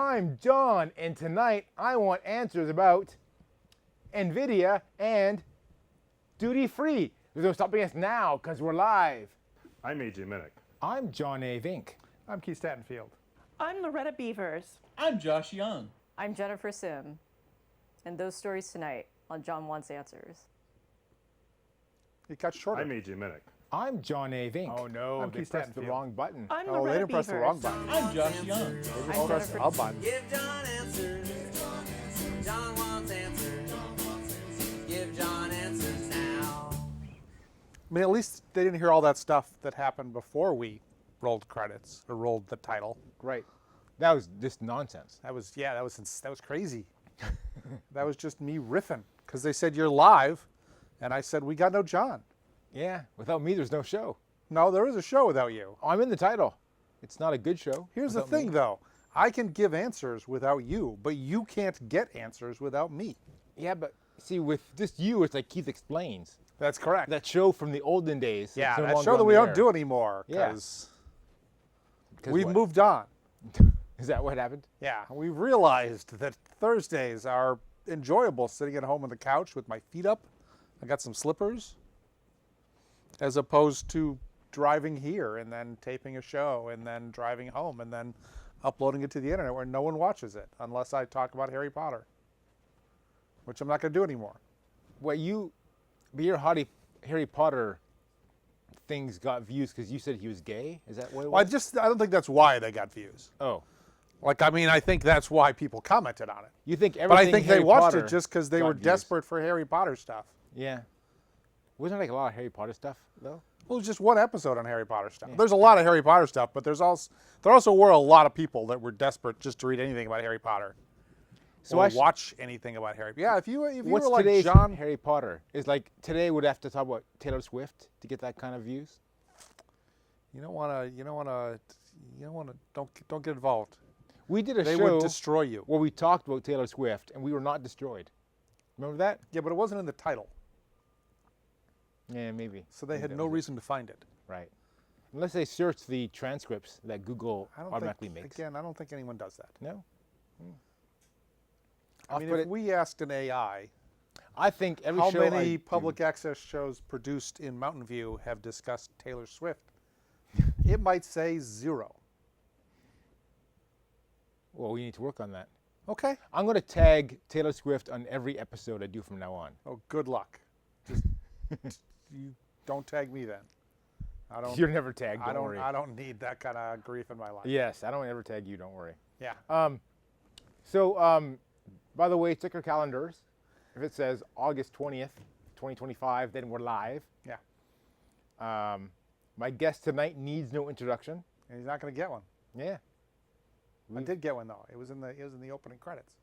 I'm John, and tonight I want answers about Nvidia and Duty Free. There's no stopping us now because we're live. I'm AJ Minnick. I'm John A. Vink. I'm Keith Stattenfield. I'm Loretta Beavers. I'm Josh Young. I'm Jennifer Sim. And those stories tonight on John Wants Answers. You cut shorter. I'm AJ Minnick. I'm John A. Vink. Oh no, I'm they Keith pressed the Stattenfield. wrong button. I'm Oh, they Loretta didn't press the Beavers. wrong button. I'm Josh Young. I'm Press Jennifer. the up button. Give John answers. John wants answers. Give John answers now. I mean, at least they didn't hear all that stuff that happened before we rolled credits or rolled the title. Right. That was just nonsense. That was crazy. That was just me riffing because they said you're live, and I said we got no John. Yeah, without me, there's no show. No, there is a show without you. I'm in the title. It's not a good show. Here's the without thing, me. though. I can give answers without you, but you can't get answers without me. Yeah, but see, with just you, it's like Keith Explains. That's correct. That show from the olden days. yeah, it's no that longer show on that we the don't air. do anymore Yeah. because 'Cause we've what? moved on. Is that what happened? Yeah, we've realized that Thursdays are enjoyable sitting at home on the couch with my feet up. I got some slippers, as opposed to driving here and then taping a show and then driving home and then uploading it to the internet where no one watches it unless I talk about Harry Potter, which I'm not going to do anymore. Well, but your Harry Potter things got views because you said he was gay? Is that what it Well, was? I don't think that's why they got views. Oh. I think that's why people commented on it. You think everything But I think Harry they watched Potter it just because they got were views. desperate for Harry Potter stuff. Yeah. Wasn't there like a lot of Harry Potter stuff, though? Well, it was just one episode on Harry Potter stuff. Yeah. There's a lot of Harry Potter stuff, but there also were a lot of people that were desperate just to read anything about Harry Potter. So Or watch anything about Harry. Yeah, if you What's were like today's John, Harry Potter? Is like today would have to talk about Taylor Swift to get that kind of views? don't get involved. We did a They show would destroy you. where we talked about Taylor Swift, and we were not destroyed. Remember that? Yeah, but it wasn't in the title, Yeah, maybe. so they Maybe had that no was it. reason to find it. Right. Unless they search the transcripts that Google I don't automatically think, makes. Again, I don't think anyone does that. No? I mean, if we asked an AI, I think every how show many I public do, access shows produced in Mountain View have discussed Taylor Swift, it might say 0. well, we need to work on that. Okay. I'm going to tag Taylor Swift on every episode I do from now on. Oh, good luck. Just you don't tag me then. I don't. You're never tagged, I don't don't. worry. I don't need that kind of grief in my life. Yes, I don't ever tag you, don't worry. Yeah. By the way, check your calendars. If it says August 20th, 2025, then we're live. Yeah. My guest tonight needs no introduction. And he's not going to get one. Yeah. I did get one though. It was in the opening credits.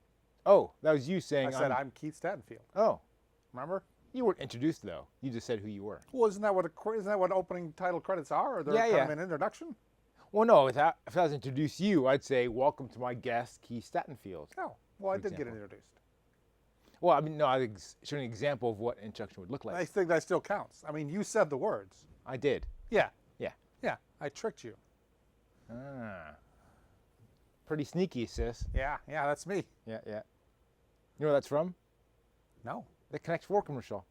Oh, that was you saying I said I'm Keith Stattenfield. Oh, Remember? you weren't introduced though. You just said who you were. Well, isn't that what opening title credits are? Or they're Yeah, kind yeah. of an introduction? Well, no, if I was to introduce you, I'd say, welcome to my guest, Keith Stattenfield. No. Well, I For did get example. introduced. Well, I mean, no, I showed an example of what introduction would look like. I think that still counts. I mean, you said the words. I did. Yeah. Yeah. Yeah. I tricked you. Ah. Pretty sneaky, sis. Yeah. Yeah. That's me. Yeah, yeah. You know where that's from? No. The Connect 4 commercial.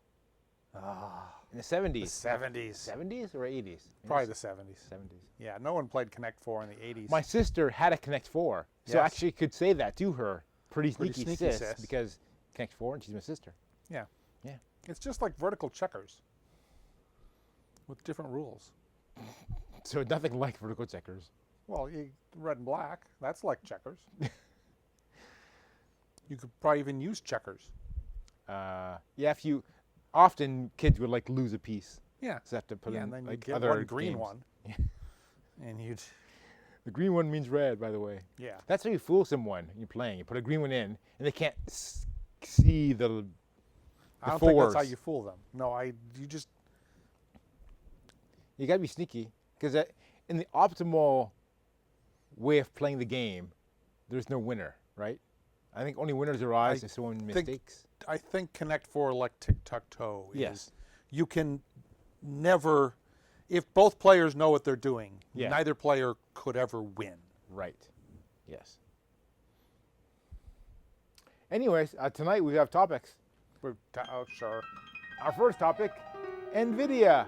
In the 70s. The 70s. 70s or 80s? Probably the 70s. 70s. Yeah. No one played Connect 4 in the 80s. My sister had a Connect 4, so I Yes. actually could say that to her. Pretty sneaky, sneaky, sis, sis. because Connect 4 and she's my sister. Yeah. Yeah. It's just like vertical checkers with different rules. So nothing like vertical checkers. Well, red and black, that's like checkers. You could probably even use checkers. Yeah, if you often kids would like lose a piece, Yeah. so they have to put Yeah, in and then you like get other one green games. one. And you'd, The green one means red, by the way. yeah. That's how you fool someone when you're playing. You put a green one in, and they can't see the I don't fours. think that's how you fool them. No, you just, You got to be sneaky, because in the optimal way of playing the game, there's no winner, right? I think only winners arise if someone mistakes. I think Connect 4 like tic-tac-toe is, Yes. you can never, if both players know what they're doing, Yeah. neither player could ever win. Right. Yes. Anyways, tonight we have topics. Oh, sure. Our first topic, Nvidia.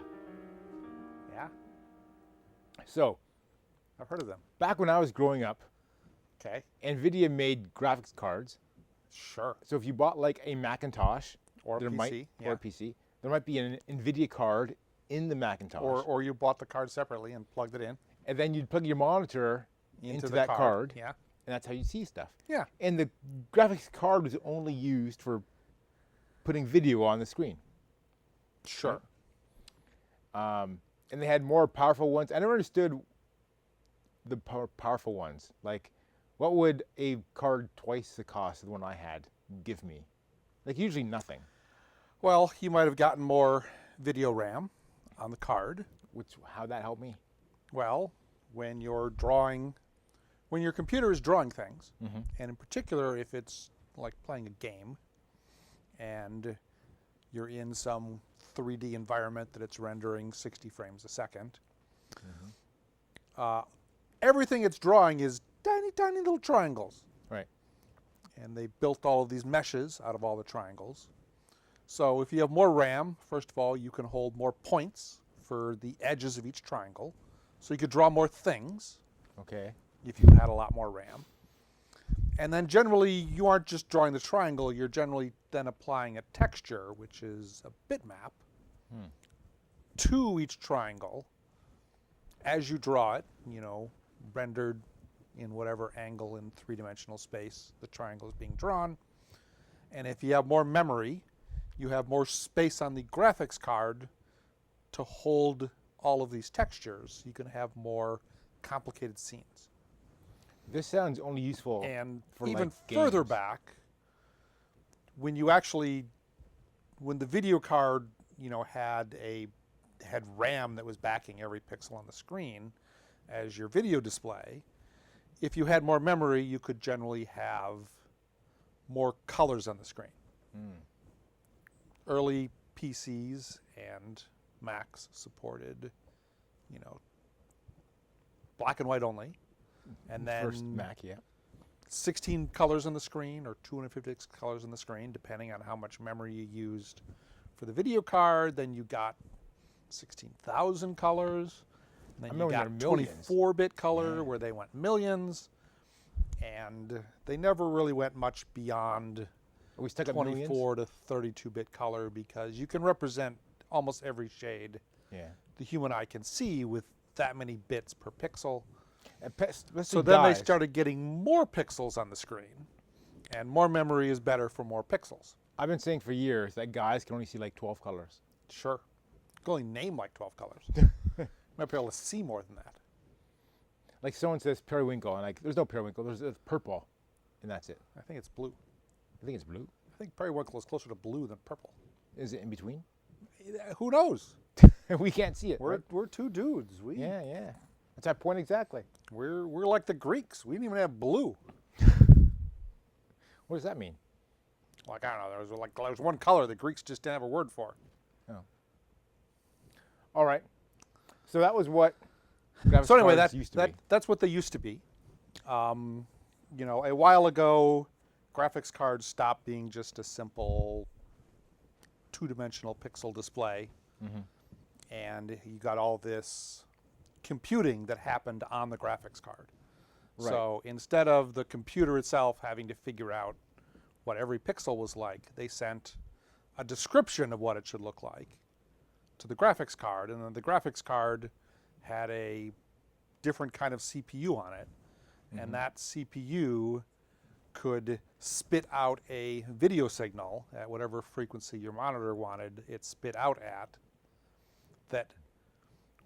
Yeah, So, I've heard of them. back when I was growing up, Okay. Nvidia made graphics cards. Sure. So if you bought like a Macintosh Or a there PC, might, yeah. or a PC, there might be an Nvidia card in the Macintosh. Or you bought the card separately and plugged it in and then you'd plug your monitor into the that card, Yeah. and that's how you see stuff. Yeah. And the graphics card was only used for putting video on the screen. Sure. And they had more powerful ones. I never understood the powerful ones. Like, what would a card twice the cost of the one I had give me? Like, usually nothing. Well, you might have gotten more video RAM on the card. How'd that help me? Well, when you're drawing, when your computer is drawing things, and in particular if it's like playing a game and you're in some 3D environment that it's rendering 60 frames a second, everything it's drawing is tiny, tiny little triangles. Right. And they built all of these meshes out of all the triangles. So if you have more RAM, first of all, you can hold more points for the edges of each triangle. So you could draw more things Okay. if you had a lot more RAM. And then generally, you aren't just drawing the triangle, you're generally then applying a texture, which is a bitmap, to each triangle as you draw it, rendered in whatever angle in three-dimensional space the triangle is being drawn. And if you have more memory, you have more space on the graphics card to hold all of these textures. You can have more complicated scenes. This sounds only useful And for even like further games. back, when the video card, had RAM that was backing every pixel on the screen as your video display, if you had more memory, you could generally have more colors on the screen. Early PCs and Macs supported, black and white only, and then First Mac, yeah. 16 colors on the screen or 256 colors on the screen, depending on how much memory you used for the video card. Then you got 16,000 colors. And then you remember got when there were millions. 24-bit color where they went millions. And they never really went much beyond Are we stuck at millions? 24 to 32-bit color because you can represent almost every shade Yeah. the human eye can see with that many bits per pixel. And let's So say then they guys. started getting more pixels on the screen, and more memory is better for more pixels. I've been saying for years that guys can only see like 12 colors. Sure. You can only name like 12 colors. You might be able to see more than that. Like someone says periwinkle, and like there's no periwinkle, there's purple, and that's it. I think it's blue. I think it's blue. I think periwinkle is closer to blue than purple. Is it in between? Who knows? We can't see it. We're, right? we're two dudes. Yeah. That's our point exactly. We're like the Greeks. We didn't even have blue. What does that mean? Like, I don't know, there was one color the Greeks just didn't have a word for. All right. So that was what graphics So anyway, cards used to be. that's what they used to be. A while ago, graphics cards stopped being just a simple two-dimensional pixel display, and you got all this computing that happened on the graphics card. Right. So instead of the computer itself having to figure out what every pixel was like, they sent a description of what it should look like to the graphics card, and then the graphics card had a different kind of CPU on it, and that CPU could spit out a video signal at whatever frequency your monitor wanted it spit out at that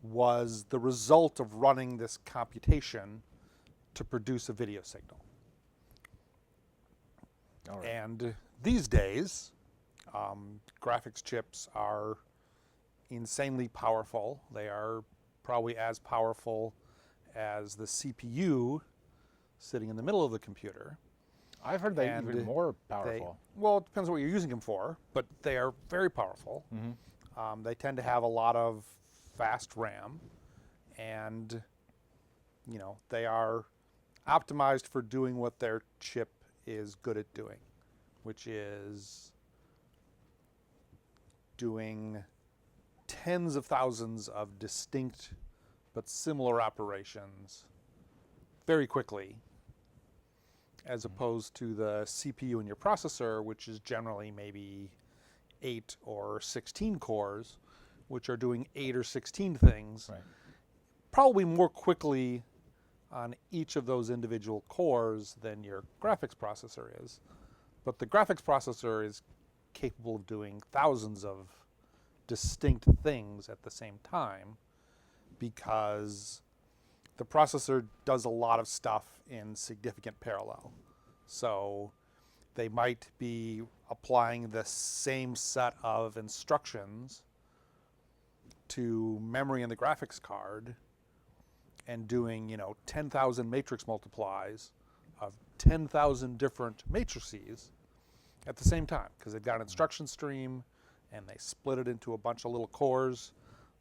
was the result of running this computation to produce a video signal. All right. And these days, graphics chips are insanely powerful. They are probably as powerful as the CPU sitting in the middle of the computer. I've heard they're And even more powerful. Well, it depends on what you're using them for, but they are very powerful. They tend to have a lot of fast RAM, and they are optimized for doing what their chip is good at doing, which is doing tens of thousands of distinct but similar operations very quickly, as opposed to the CPU in your processor, which is generally maybe 8 or 16 cores, which are doing 8 or 16 things, Right. probably more quickly on each of those individual cores than your graphics processor is. But the graphics processor is capable of doing thousands of distinct things at the same time, because the processor does a lot of stuff in significant parallel. So they might be applying the same set of instructions to memory in the graphics card and doing, 10,000 matrix multiplies of 10,000 different matrices at the same time, because they've got an instruction stream and they split it into a bunch of little cores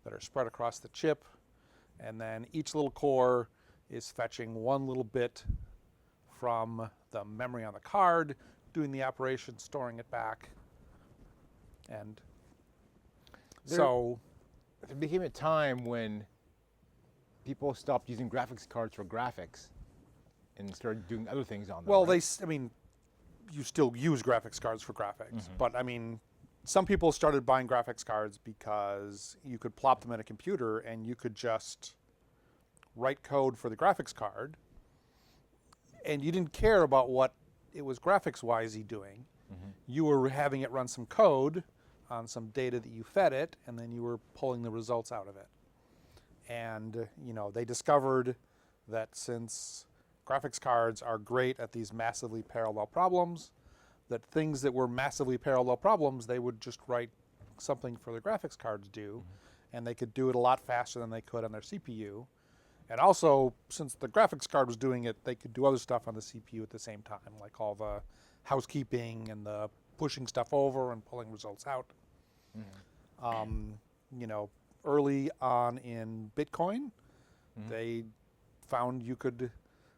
that are spread across the chip, and then each little core is fetching one little bit from the memory on the card, doing the operation, storing it back. And so There became a time when people stopped using graphics cards for graphics and started doing other things on them. well, right? you still use graphics cards for graphics, but some people started buying graphics cards because you could plop them in a computer and you could just write code for the graphics card, and you didn't care about what it was graphics-wise doing. You were having it run some code on some data that you fed it, and then you were pulling the results out of it. And they discovered that since graphics cards are great at these massively parallel problems, that things that were massively parallel problems, they would just write something for the graphics card to do, and they could do it a lot faster than they could on their CPU. And also, since the graphics card was doing it, they could do other stuff on the CPU at the same time, like all the housekeeping and the pushing stuff over and pulling results out. Early on in Bitcoin, they found you could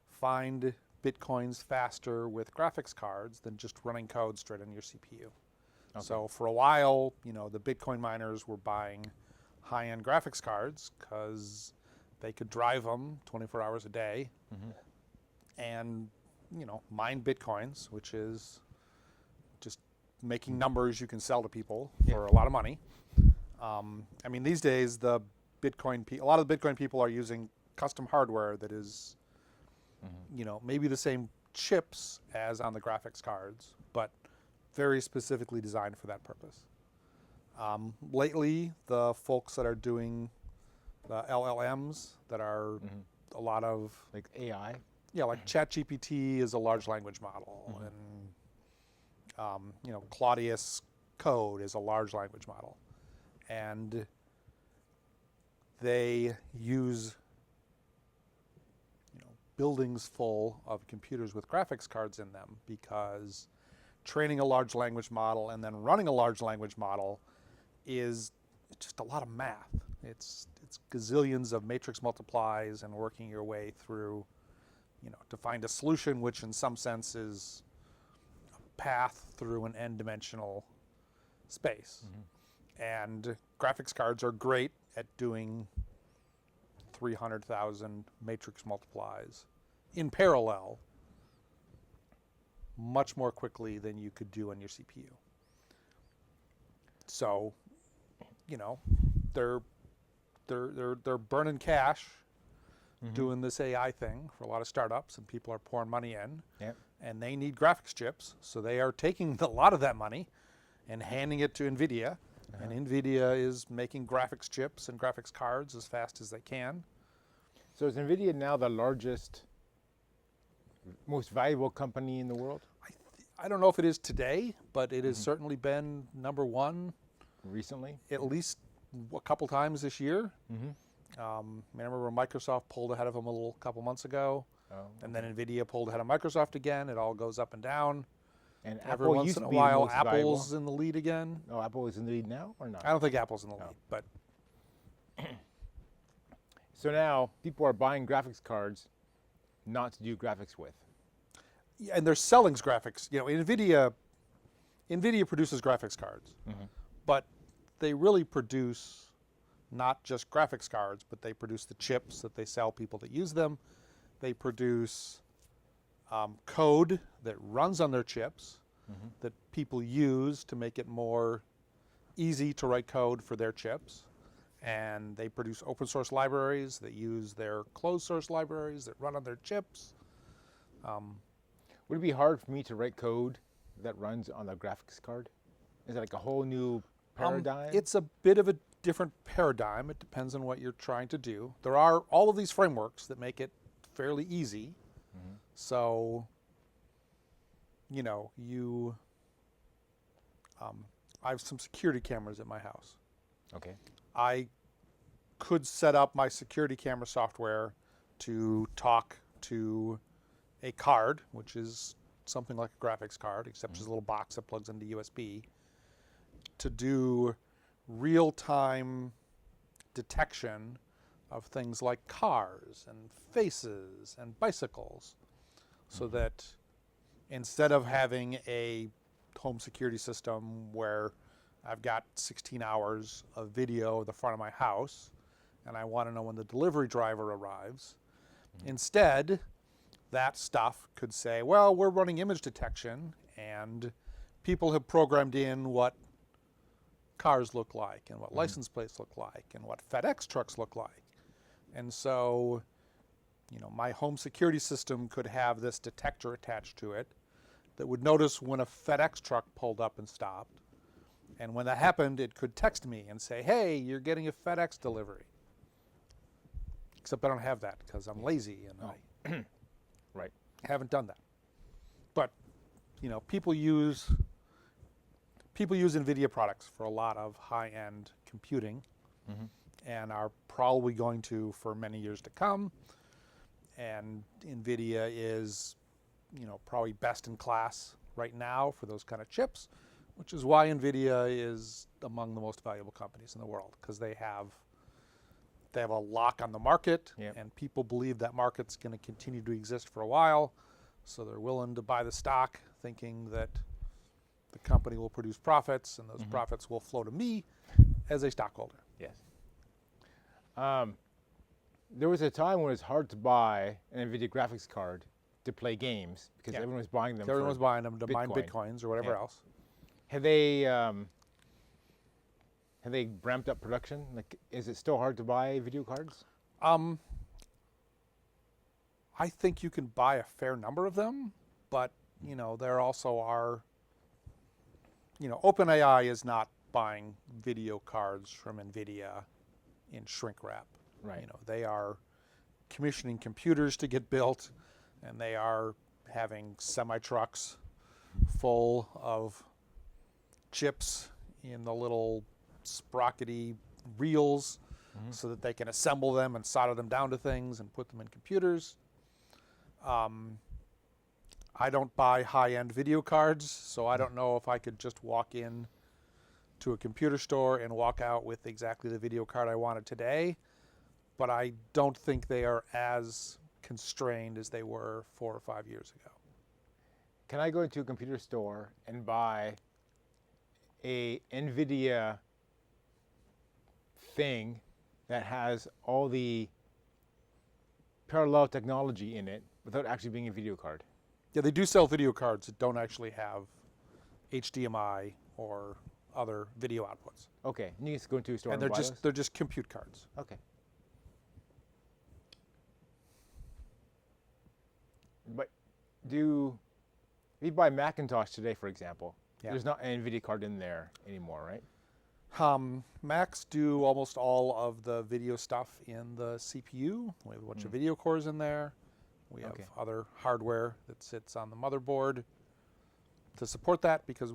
find Bitcoins faster with graphics cards than just running code straight on your CPU. Okay. So for a while, the Bitcoin miners were buying high-end graphics cards because they could drive them 24 hours a day and, mine Bitcoins, which is just making numbers you can sell to people for a lot of money. These days, a lot of the Bitcoin people are using custom hardware that is, maybe the same chips as on the graphics cards, but very specifically designed for that purpose. Lately, the folks that are doing the LLMs that are a lot of, like AI. yeah, like ChatGPT is a large language model, and Claudius Code is a large language model, and they use buildings full of computers with graphics cards in them, because training a large language model and then running a large language model is just a lot of math. It's gazillions of matrix multiplies and working your way through, to find a solution, which in some sense is a path through an n-dimensional space. And graphics cards are great at doing 300,000 matrix multiplies in parallel much more quickly than you could do on your CPU. So, they're burning cash doing this AI thing for a lot of startups, and people are pouring money in. Yep. And they need graphics chips, so they are taking a lot of that money and handing it to Nvidia. And Nvidia is making graphics chips and graphics cards as fast as they can. So is Nvidia now the largest, most valuable company in the world I don't know if it is today, but it has certainly been number one recently? at least a couple times this year. I remember Microsoft pulled ahead of them a couple months ago, and then Nvidia pulled ahead of Microsoft again. It all goes up and down. And Every Apple once used in to a be the while, most Apple's valuable. in the lead again. Oh, Apple is in the lead now or not? I don't think Apple's in the lead, but So now people are buying graphics cards not to do graphics with. yeah, and they're selling graphics. Nvidia Nvidia produces graphics cards, but they really produce not just graphics cards, but they produce the chips that they sell people that use them. They produce code that runs on their chips that people use to make it more easy to write code for their chips. And they produce open source libraries that use their closed source libraries that run on their chips. Would it be hard for me to write code that runs on the graphics card? Is it like a whole new paradigm? It's a bit of a different paradigm. It depends on what you're trying to do. There are all of these frameworks that make it fairly easy. So, you know, I have some security cameras at my house. Okay. I could set up my security camera software to talk to a card, which is something like a graphics card, except it's a little box that plugs into USB, to do real-time detection of things like cars and faces and bicycles, so that instead of having a home security system where I've got 16 hours of video of the front of my house and I want to know when the delivery driver arrives, instead that stuff could say, well, we're running image detection and people have programmed in what cars look like and what license plates look like and what FedEx trucks look like. And so, you know, my home security system could have this detector attached to it that would notice when a FedEx truck pulled up and stopped. And when that happened, it could text me and say, hey, you're getting a FedEx delivery. Except I don't have that because I'm lazy and I Right. haven't done that. But, you know, people use Nvidia products for a lot of high-end computing and are probably going to for many years to come. And Nvidia is, you know, probably best in class right now for those kind of chips, which is why Nvidia is among the most valuable companies in the world, because they have a lock on the market, and people believe that market's going to continue to exist for a while, so they're willing to buy the stock thinking that the company will produce profits, and those profits will flow to me as a stockholder. Yes. There was a time when it was hard to buy an NVIDIA graphics card to play games because everyone was buying them. Everyone was buying them to Bitcoin. mine bitcoins or whatever else. Have they ramped up production? Like, is it still hard to buy video cards? I think you can buy a fair number of them, but you know there also are. You know, OpenAI is not buying video cards from Nvidia in shrink wrap. Right. You know, they are commissioning computers to get built, and they are having semi-trucks full of chips in the little sprockety reels so that they can assemble them and solder them down to things and put them in computers. I don't buy high-end video cards, so I don't know if I could just walk in to a computer store and walk out with exactly the video card I wanted today, but I don't think they are as constrained as they were 4 or 5 years ago. Can I go into a computer store and buy a NVIDIA thing that has all the parallel technology in it without actually being a video card? Yeah, they do sell video cards that don't actually have HDMI or other video outputs. Okay, and you just go into a store And and buy those? they're just compute cards. Okay. But if you buy Macintosh today, for example, there's not an NVIDIA card in there anymore, right? Macs do almost all of the video stuff in the CPU. We have a bunch of video cores in there. We have other hardware that sits on the motherboard to support that because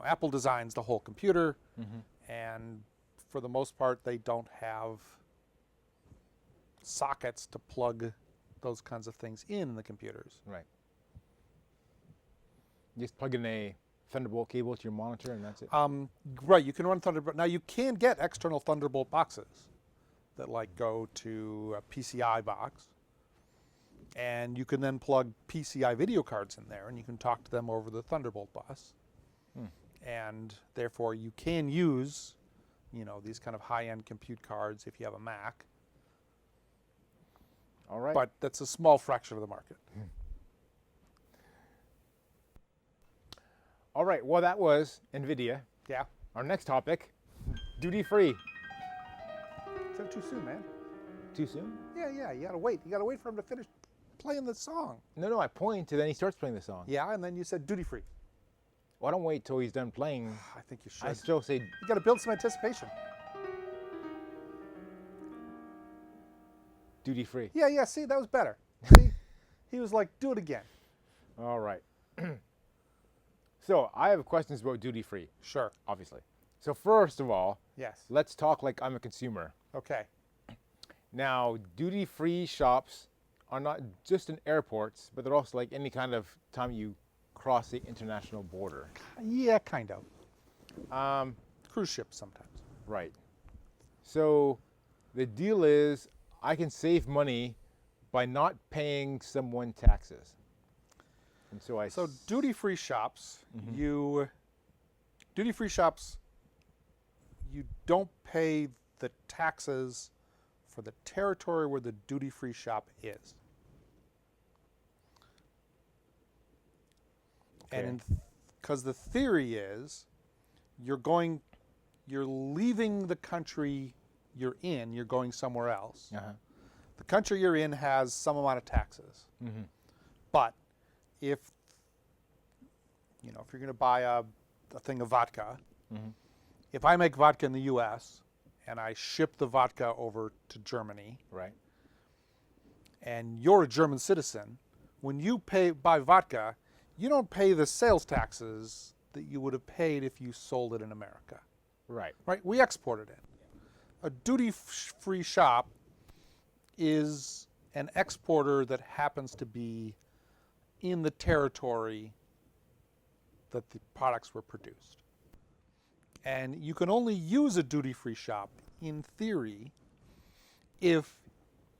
Apple designs the whole computer, and for the most part, they don't have sockets to plug those kinds of things in the computers. Right. You just plug in a Thunderbolt cable to your monitor and that's it? Right, you can run Thunderbolt. Now you can get external Thunderbolt boxes that go to a PCI box. And you can then plug PCI video cards in there and you can talk to them over the Thunderbolt bus. And therefore you can use, these kind of high-end compute cards if you have a Mac. All right. But that's a small fraction of the market. All right. Well, that was Nvidia. Yeah. Our next topic, duty free. Is that too soon, man? Too soon? Yeah. You gotta wait. You gotta wait for him to finish playing the song. No. I point, and then he starts playing the song. Yeah, and then you said duty free. Well, I don't wait till he's done playing. I think you should. I still say You gotta build some anticipation. duty free. Yeah. See, that was better. See, he was like, do it again. All right. So I have questions about duty free, Sure. obviously. So first of all, Yes. let's talk like I'm a consumer. Okay. Now, duty free shops are not just in airports, but they're also like any kind of time you cross the international border. Yeah, kind of. Cruise ships sometimes. Right. So the deal is I can save money by not paying someone taxes. And so So duty-free shops, you don't pay the taxes for the territory where the duty-free shop is. Okay. And because the theory is you're leaving the country you're in, you're going somewhere else. Uh-huh. The country you're in has some amount of taxes. But if you're going to buy a thing of vodka, if I make vodka in the U.S. and I ship the vodka over to Germany, Right. and you're a German citizen, when you buy vodka, you don't pay the sales taxes that you would have paid if you sold it in America. Right. Right? We exported it. A duty-free shop is an exporter that happens to be in the territory that the products were produced. And you can only use a duty-free shop, in theory, if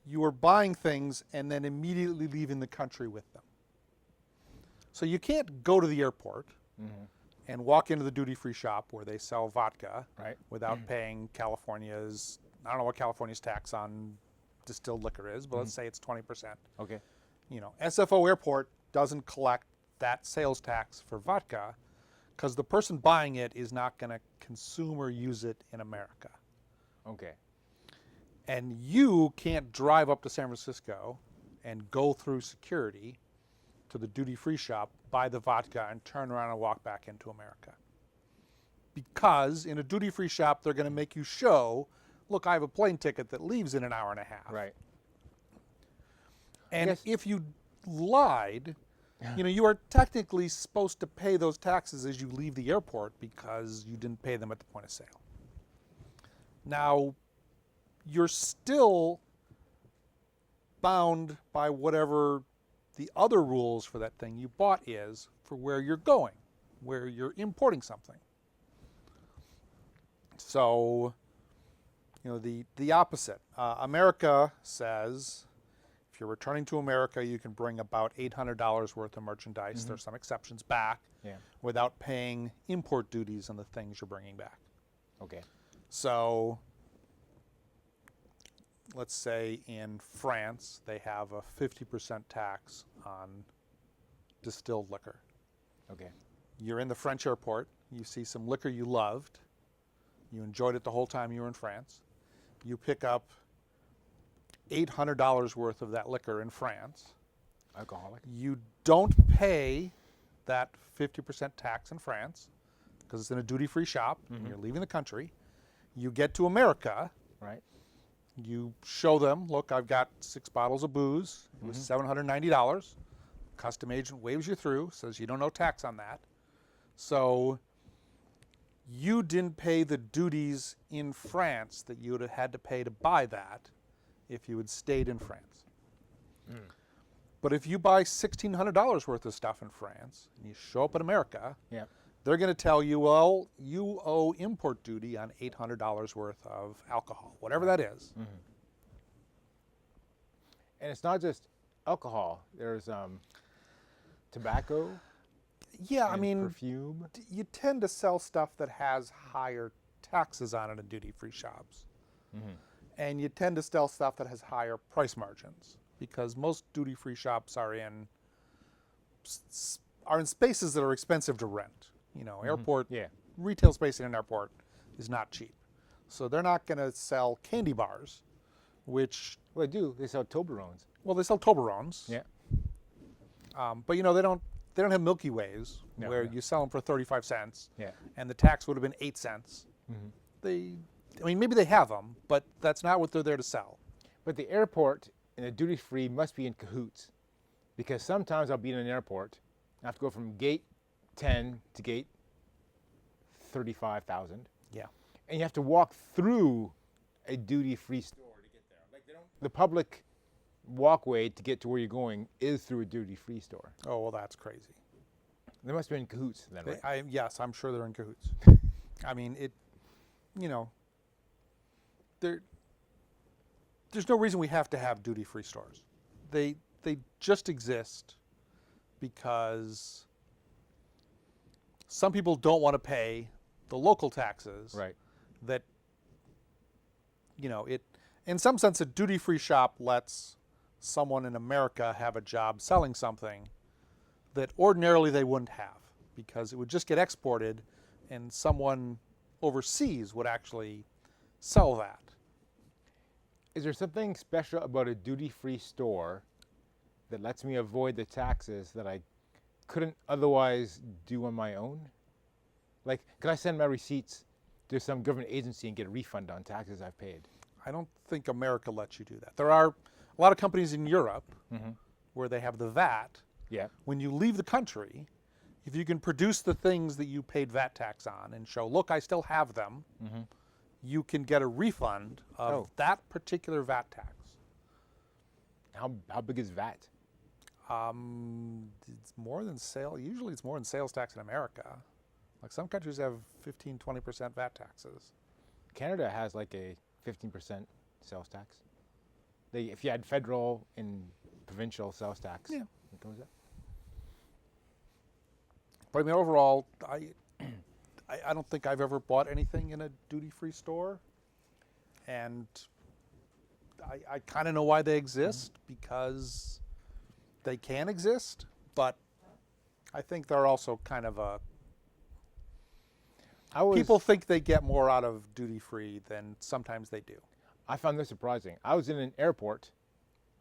you are buying things and then immediately leaving the country with them. So you can't go to the airport and walk into the duty-free shop where they sell vodka Right. without paying California's, I don't know what California's tax on distilled liquor is, but let's say it's 20%. Okay. SFO Airport doesn't collect that sales tax for vodka because the person buying it is not going to consume or use it in America. Okay. And you can't drive up to San Francisco and go through security to the duty-free shop, buy the vodka, and turn around and walk back into America. Because in a duty-free shop, they're going to make you show, look, I have a plane ticket that leaves in an hour and a half. Right. And Yes. if you lied, you are technically supposed to pay those taxes as you leave the airport because you didn't pay them at the point of sale. Now, you're still bound by whatever the other rules for that thing you bought is for where you're going, where you're importing something. So, the opposite. America says if you're returning to America, you can bring about $800 worth of merchandise. There's some exceptions back without paying import duties on the things you're bringing back. Okay. So let's say in France, they have a 50% tax on distilled liquor. Okay. You're in the French airport, you see some liquor you loved, you enjoyed it the whole time you were in France, you pick up $800 worth of that liquor in France. Alcoholic. You don't pay that 50% tax in France because it's in a duty-free shop and you're leaving the country. You get to America. Right. You show them, look, I've got 6 bottles of booze. It was $790. Custom agent waves you through, says you don't owe tax on that. So you didn't pay the duties in France that you would have had to pay to buy that if you had stayed in France. But if you buy $1,600 worth of stuff in France and you show up in America, Yeah. they're going to tell you, well, you owe import duty on $800 worth of alcohol, whatever that is. And it's not just alcohol. There's tobacco. Yeah, I and mean, perfume. you tend to sell stuff that has higher taxes on it in duty-free shops. And you tend to sell stuff that has higher price margins because most duty-free shops are in spaces that are expensive to rent. You know, airport Yeah. retail space in an airport is not cheap. So they're not going to sell candy bars, which, Well, they do. They sell Toblerones. well, they sell Toblerones. Yeah. But you know, they don't have Milky Ways No, where no. you sell them for 35 cents. Yeah. And the tax would have been 8 cents. I mean, maybe they have them, but that's not what they're there to sell. But the airport and the duty free must be in cahoots, because sometimes I'll be in an airport. I have to go from gate 10 to gate 35,000. Yeah. And you have to walk through a duty-free store to get there. Like the public walkway to get to where you're going is through a duty-free store. Oh, well, that's crazy. They must have been in cahoots then, right? Yes, I'm sure they're in cahoots. I mean, you know, there's no reason we have to have duty-free stores. They just exist because some people don't want to pay the local taxes. Right. That, you know, in some sense, a duty-free shop lets someone in America have a job selling something that ordinarily they wouldn't have, because it would just get exported and someone overseas would actually sell that. Is there something special about a duty-free store that lets me avoid the taxes that I couldn't otherwise do on my own? Like, could I send my receipts to some government agency and get a refund on taxes I've paid? I don't think America lets you do that. There are a lot of companies in Europe where they have the VAT. Yeah. When you leave the country, if you can produce the things that you paid VAT tax on and show, look, I still have them, you can get a refund of that particular VAT tax. How big is VAT? It's more than sale. Usually it's more than sales tax in America. Like some countries have 15, 20% VAT taxes. Canada has like a 15% sales tax. If you had federal and provincial sales tax, Yeah. it goes up. But I mean, overall, I don't think I've ever bought anything in a duty-free store. And I kind of know why they exist, because they can exist, but I think they're also kind of people think they get more out of duty-free than sometimes they do. I found this surprising. I was in an airport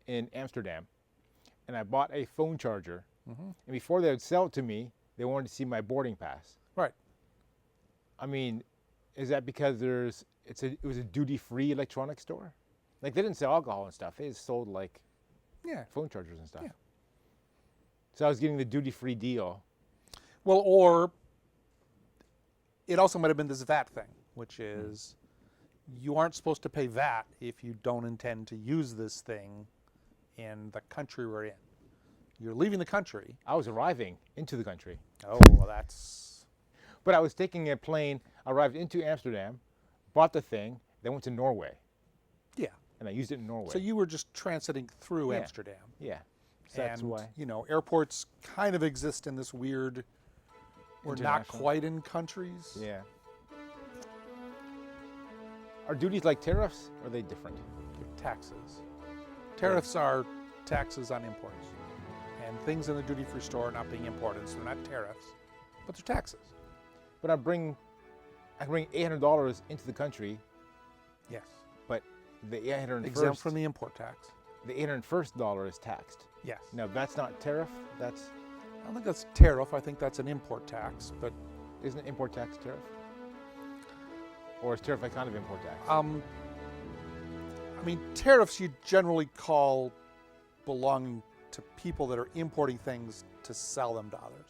in Amsterdam, and I bought a phone charger. And before they would sell it to me, they wanted to see my boarding pass. Right. I mean, is that because it was a duty-free electronics store? Like, they didn't sell alcohol and stuff. They just sold like Yeah. phone chargers and stuff. Yeah. So I was getting the duty-free deal. Well, or it also might have been this VAT thing, which is you aren't supposed to pay VAT if you don't intend to use this thing in the country we're in. You're leaving the country. I was arriving into the country. Oh, well, that's... But I was taking a plane, arrived into Amsterdam, bought the thing, then went to Norway, Yeah. and I used it in Norway. So you were just transiting through Yeah. Amsterdam. Yeah. So that's And, why. you know, airports kind of exist in this weird, we're not International. quite in countries. Yeah. Are duties like tariffs, or are they different? Taxes. Tariffs are taxes on imports. And things in the duty-free store are not being imported, so they're not tariffs, but they're taxes. But I can bring $800 into the country, Yes. but the Exempt from the import tax. the $801 is taxed. Yes. Now, that's not tariff, that's, I don't think that's tariff. I think that's an import tax. But isn't import tax tariff? Or is tariff a kind of import tax? I mean, tariffs you generally call belonging to people that are importing things to sell them to others.